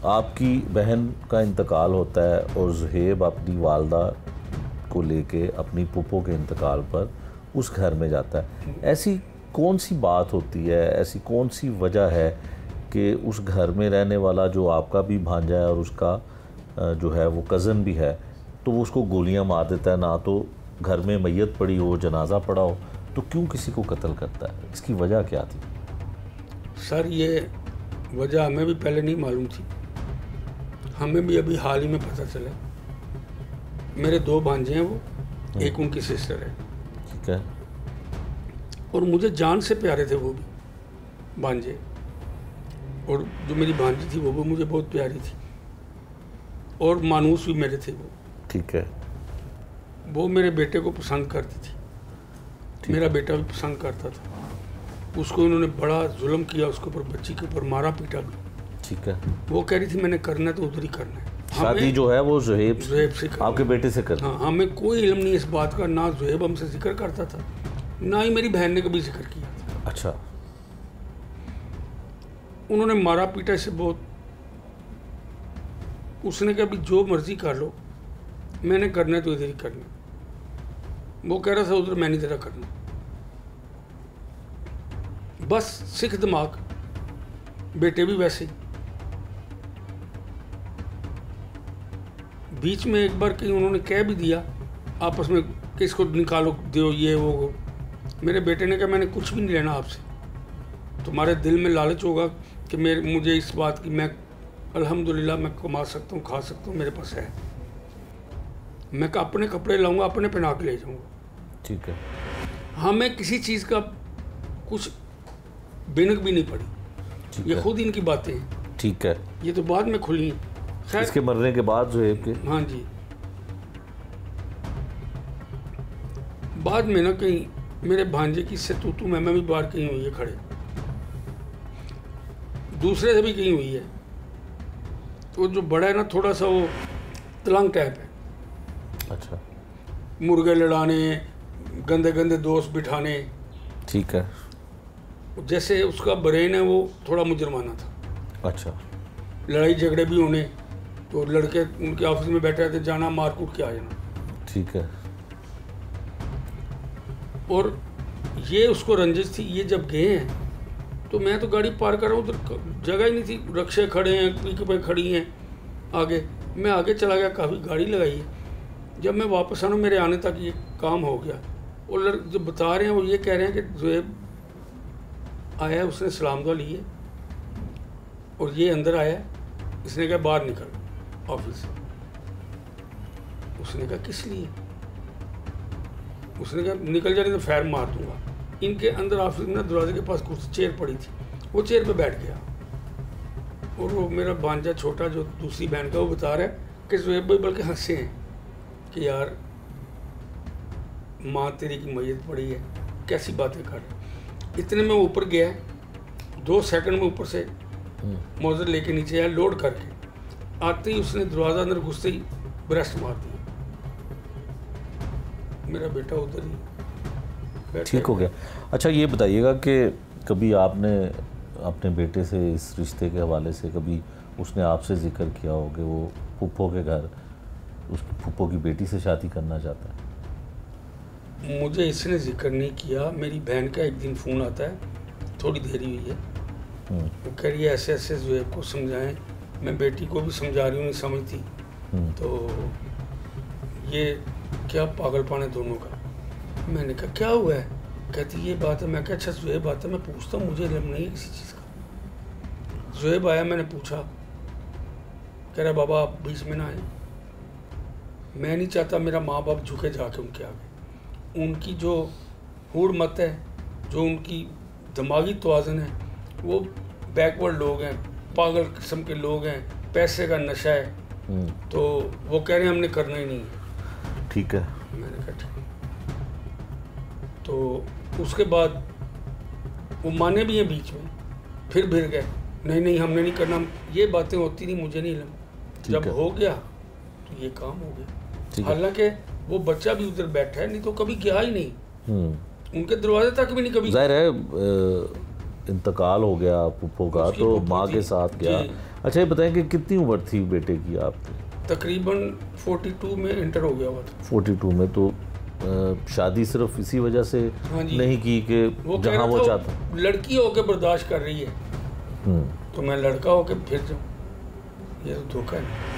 आपकी बहन का इंतकाल होता है और ज़ुहैब अपनी वालदा को लेके अपनी पुप्पो के इंतकाल पर उस घर में जाता है। ऐसी कौन सी बात होती है, ऐसी कौन सी वजह है कि उस घर में रहने वाला जो आपका भी भांजा है और उसका जो है वो कज़न भी है, तो वो उसको गोलियां मार देता है, ना तो घर में मैयत पड़ी हो, जनाजा पड़ा हो, तो क्यों किसी को कत्ल करता है? इसकी वजह क्या थी? सर ये वजह हमें भी पहले नहीं मालूम थी, हमें भी अभी हाल ही में पता चला। मेरे 2 भांजे हैं, वो एक उनकी सिस्टर है। ठीक है। और मुझे जान से प्यारे थे वो भी भांजे, और जो मेरी भांजी थी वो भी मुझे बहुत प्यारी थी, और मानूस भी मेरे थे वो। ठीक है। वो मेरे बेटे को पसंद करती थी, मेरा बेटा भी पसंद करता था उसको। उन्होंने बड़ा जुल्म किया उसके ऊपर, बच्ची के ऊपर मारा पीटा भी। ठीक है। वो कह रही थी मैंने करना है तो उधर ही करना है। शादी जो है वो ज़ुहैब से आपके बेटे से कर। हाँ, हमें कोई इल्म नहीं इस बात का, ना ज़ुहैब हमसे जिक्र करता था, ना ही मेरी बहन ने कभी जिक्र किया था। अच्छा। उन्होंने मारा पीटा इसे बहुत। उसने कहा भी जो मर्जी कर लो, मैंने करना है तो इधर ही करना। वो कह रहा था उधर मैं नहीं तेरा करना। बस सिख दिमाग, बेटे भी वैसे ही। बीच में एक बार कहीं उन्होंने कह भी दिया आपस में कि इसको निकालो, दो ये वो। मेरे बेटे ने कहा मैंने कुछ भी नहीं लेना आपसे, तुम्हारे दिल में लालच होगा कि मुझे इस बात की, मैं अल्हम्दुलिल्लाह मैं कमा सकता हूँ, खा सकता हूँ, मेरे पास है। मैं अपने कपड़े लाऊंगा, अपने पहना के ले जाऊंगा। ठीक है। हमें किसी चीज़ का कुछ बिनक भी नहीं पड़ी। ये खुद इनकी बातें हैं। ठीक है। ये तो बाद में खुली हैं। खैर, इसके मरने के बाद ज़ुहैब के, हाँ जी, बाद में ना कहीं मेरे भांजे की से तू मैं भी बाहर कहीं हुई है खड़े, दूसरे से भी कहीं हुई है। तो जो बड़ा है ना थोड़ा सा वो तलंग टाइप है। अच्छा। मुर्गे लड़ाने, गंदे गंदे दोस्त बिठाने। ठीक है। जैसे उसका ब्रेन है वो थोड़ा मुजरमाना था। अच्छा। लड़ाई झगड़े भी होने, तो लड़के उनके ऑफिस में बैठे रहते, जाना मार कूट के आ जाना। ठीक है। और ये उसको रंजिश थी। ये जब गए हैं तो मैं तो गाड़ी पार कर रहा हूँ, उधर जगह ही नहीं थी, रक्शे खड़े हैं, पिकअपें खड़ी हैं आगे। मैं आगे चला गया, काफ़ी गाड़ी लगाई है। जब मैं वापस आना, मेरे आने तक ये काम हो गया। और जो बता रहे हैं वो ये कह रहे हैं कि ज़ुहैब आया, उसने सलाम दुआ ली है और ये अंदर आया, इसने कहा बाहर निकल ऑफिस से। उसने कहा किस लिए? उसने कहा निकल जाने तो फायर मार दूंगा। इनके अंदर ऑफिस में दरवाजे के पास कुछ चेयर पड़ी थी, वो चेयर पे बैठ गया। और वो मेरा भांजा छोटा जो दूसरी बहन का, वो बता रहा है कि ज़ुहैब भाई बल्कि हंसे हैं कि यार माँ तेरी की मैयत पड़ी है, कैसी बातें कर रहे। इतने में ऊपर गया, 2 सेकंड में ऊपर से मौजर लेके नीचे आया, लोड करके आते ही उसने दरवाज़ा अंदर घुसते ही ब्रेस्ट मार दिया। मेरा बेटा उधर ही ठीक हो गया। अच्छा ये बताइएगा कि कभी आपने अपने बेटे से इस रिश्ते के हवाले से कभी उसने आपसे जिक्र किया हो कि वो फूफो के घर उसकी फूफो की बेटी से शादी करना चाहता है? मुझे इसने जिक्र नहीं किया। मेरी बहन का एक दिन फ़ोन आता है, थोड़ी देरी हुई है, वो कह रही है ऐसे ऐसे ज़ुहैब को समझाएं। मैं बेटी को भी समझा रही हूँ, नहीं समझती। तो ये क्या पागलपन है दोनों का। मैंने कहा क्या हुआ है? कहती ये बात है। मैं कहा अच्छा ज़ुहैब आता है, मैं पूछता हूँ, मुझे इल्म नहीं है किसी चीज़ का। ज़ुहैब आया, मैंने पूछा, कह रहा बाबा आप बीच में ना आए, मैं नहीं चाहता मेरा माँ बाप झुके जाके उनके आगे। उनकी जो हुड़ मत है, जो उनकी दिमागी तवाज़न है, वो बैकवर्ड लोग हैं, पागल किस्म के लोग हैं, पैसे का नशा है। तो वो कह रहे हैं हमने करना ही नहीं है। ठीक है। मैंने कहा ठीक। तो उसके बाद वो माने भी हैं बीच में, फिर भिड़ गए, नहीं नहीं हमने नहीं करना। ये बातें होती नहीं, मुझे नहीं लगा। जब हो गया तो ये काम हो गया। हालांकि वो बच्चा भी उधर बैठा है, नहीं तो कभी गया ही नहीं, उनके दरवाजे तक भी नहीं कभी। जाहिर है इंतकाल हो गया पुप्पो का, तो माँ के साथ गया, अच्छा, ये बताएं कि कितनी उम्र थी बेटे की आपकी? तकरीबन 42 में इंटर हो गया हुआ था। 42 में। तो शादी सिर्फ इसी वजह से हाँ जी। नहीं की कि वो जहाँ वो चाहता? लड़की होके बर्दाश्त कर रही है तो मैं लड़का होके फिर जाऊँ, ये तो धोखा है।